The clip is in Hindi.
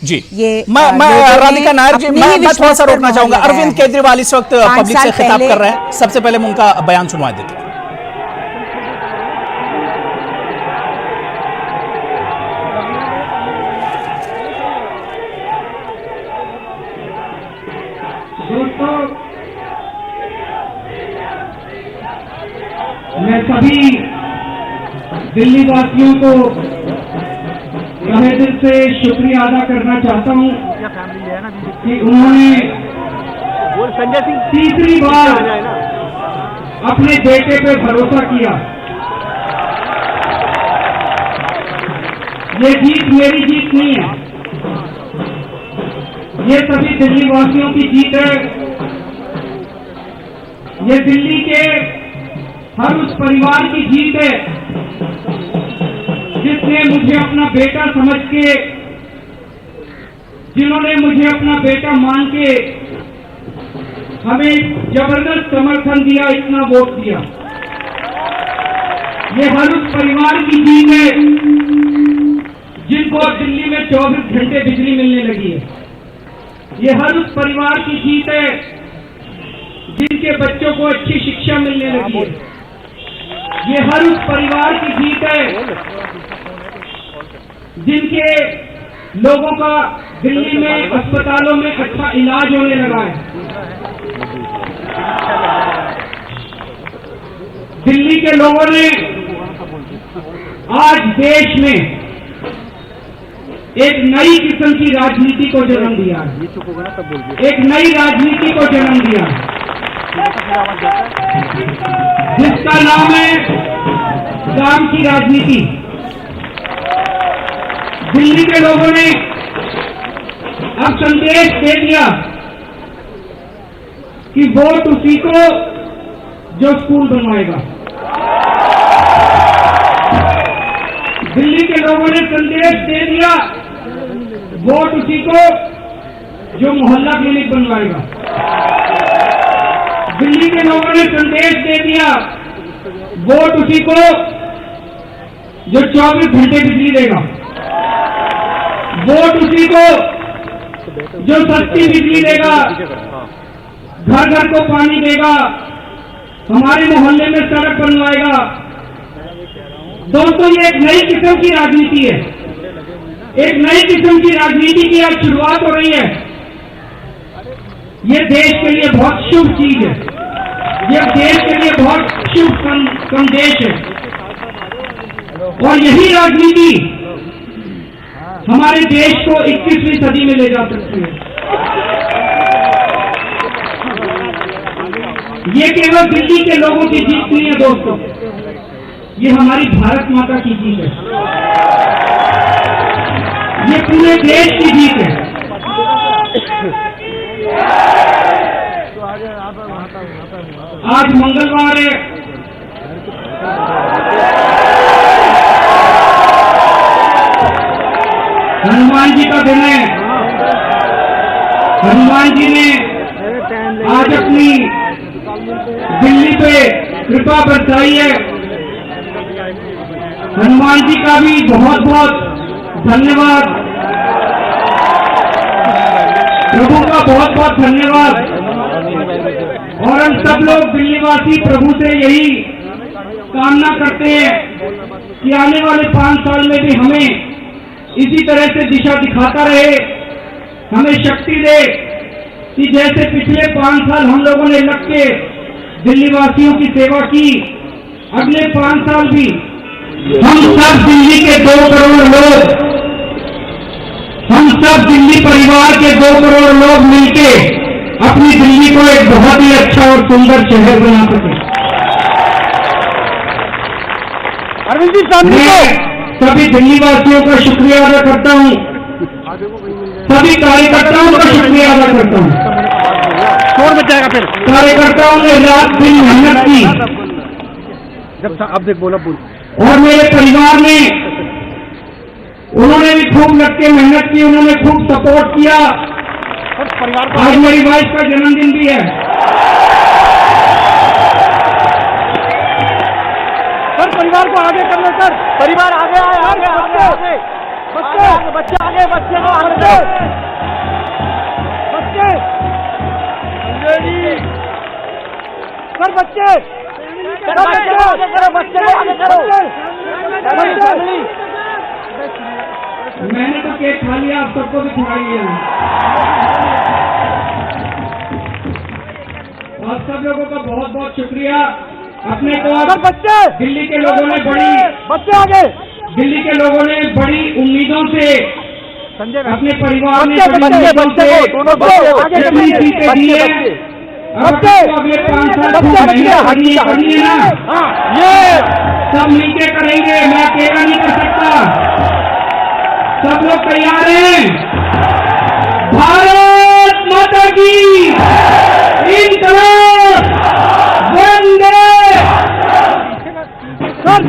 जी ये मैं राधिका नायर जी, मैं थोड़ा सा रोकना चाहूंगा। अरविंद केजरीवाल इस वक्त पब्लिक से खिताब कर रहे हैं, सबसे पहले मैं उनका बयान सुनवा देता हूं। दोस्तों, मैं सभी दिल्ली वासियों को तहे दिल से शुक्रिया अदा करना चाहता हूं कि उन्होंने तीसरी बार अपने बेटे पे भरोसा किया। ये जीत मेरी जीत नहीं है, ये सभी दिल्ली वासियों की जीत है। ये दिल्ली के हर उस परिवार की जीत है जिसने मुझे अपना बेटा समझ के, जिन्होंने मुझे अपना बेटा मान के हमें जबरदस्त समर्थन दिया, इतना वोट दिया। ये हर उस परिवार की जीत है जिनको दिल्ली में 24 घंटे बिजली मिलने लगी है। ये हर उस परिवार की जीत है जिनके बच्चों को अच्छी शिक्षा मिलने लगी है। ये हर उस परिवार की जीत है जिनके लोगों का दिल्ली में अस्पतालों में अच्छा इलाज होने लगा है। दिल्ली के लोगों ने आज देश में एक नई किस्म की राजनीति को जन्म दिया है, एक नई राजनीति को जन्म दिया है जिसका नाम है काम की राजनीति। दिल्ली के लोगों ने अब संदेश दे दिया कि वोट उसी को जो स्कूल बनवाएगा। दिल्ली के लोगों ने संदेश दे दिया वोट उसी को जो मोहल्ला क्लिनिक बनवाएगा। दिल्ली के लोगों ने संदेश दे दिया वोट उसी को जो 24 घंटे बिजली देगा। वोट उसी को जो सस्ती बिजली देगा, घर घर को पानी देगा, हमारे मोहल्ले में सड़क बनवाएगा। दोस्तों, ये एक नई किस्म की राजनीति है, एक नई किस्म की राजनीति की आज शुरुआत हो रही है। ये देश के लिए बहुत शुभ चीज है, ये देश के लिए बहुत शुभ संदेश है और यही राजनीति हमारे देश को 21वीं सदी में ले जा सकती है। ये केवल दिल्ली के लोगों की जीत नहीं है दोस्तों, ये हमारी भारत माता की जीत है, ये पूरे देश की जीत है। आज मंगलवार है, हनुमान जी का दिन है। हनुमान जी ने आज अपनी दिल्ली पे कृपा बरसाई है। हनुमान जी का भी बहुत बहुत धन्यवाद, प्रभु का बहुत बहुत धन्यवाद। और हम सब लोग दिल्लीवासी प्रभु से यही कामना करते हैं कि आने वाले 5 साल में भी हमें इसी तरह से दिशा दिखाता रहे, हमें शक्ति दे कि जैसे पिछले 5 साल हम लोगों ने लग के दिल्ली वासियों की सेवा की, अगले 5 साल भी हम सब दिल्ली के 2 करोड़ लोग, हम सब दिल्ली परिवार के 2 करोड़ लोग मिलके अपनी दिल्ली को एक बहुत ही अच्छा और सुंदर शहर बना सके। अरविंद जी, सामने सभी दिल्ली वासियों का शुक्रिया अदा करता हूं, सभी कार्यकर्ताओं का शुक्रिया अदा करता हूं। शोर मच जाएगा फिर। कार्यकर्ताओं ने रात दिन मेहनत की, जब अब देख बोला बोल, और मेरे परिवार ने, उन्होंने भी खूब लग के मेहनत की, उन्होंने खूब सपोर्ट किया। आज मेरी वाइफ का जन्मदिन भी है। सर, परिवार को आगे कर लो सर, परिवार आगे आए, आगे आगे आगे। बच्चे आगे, बच्चे को आगे, बच्चे सर, बच्चे करो, बच्चे को आगे करो। मैंने तो केक खा लिया, आप सबको भी खिलाइए। आप सब लोगों का बहुत बहुत शुक्रिया। अपने को बच्चे, दिल्ली के लोगों ने बच्चे आगे, दिल्ली के लोगों ने बड़ी उम्मीदों से, संजय अपने परिवार ने बच्चे, बड़ी बच्चे, उम्मीदों बच्चे से को, दोनों बच्चे आगे, जितनी सीटें दी है, बच्चे, अगले 5 साल बच्चे, खूब बच्चे, मेहनत करनी है ना। ये सब मिलके करेंगे, मैं अकेला नहीं कर सकता। सब लोग तैयार हैं? भारत माता की इनकलाब, वंदे सर,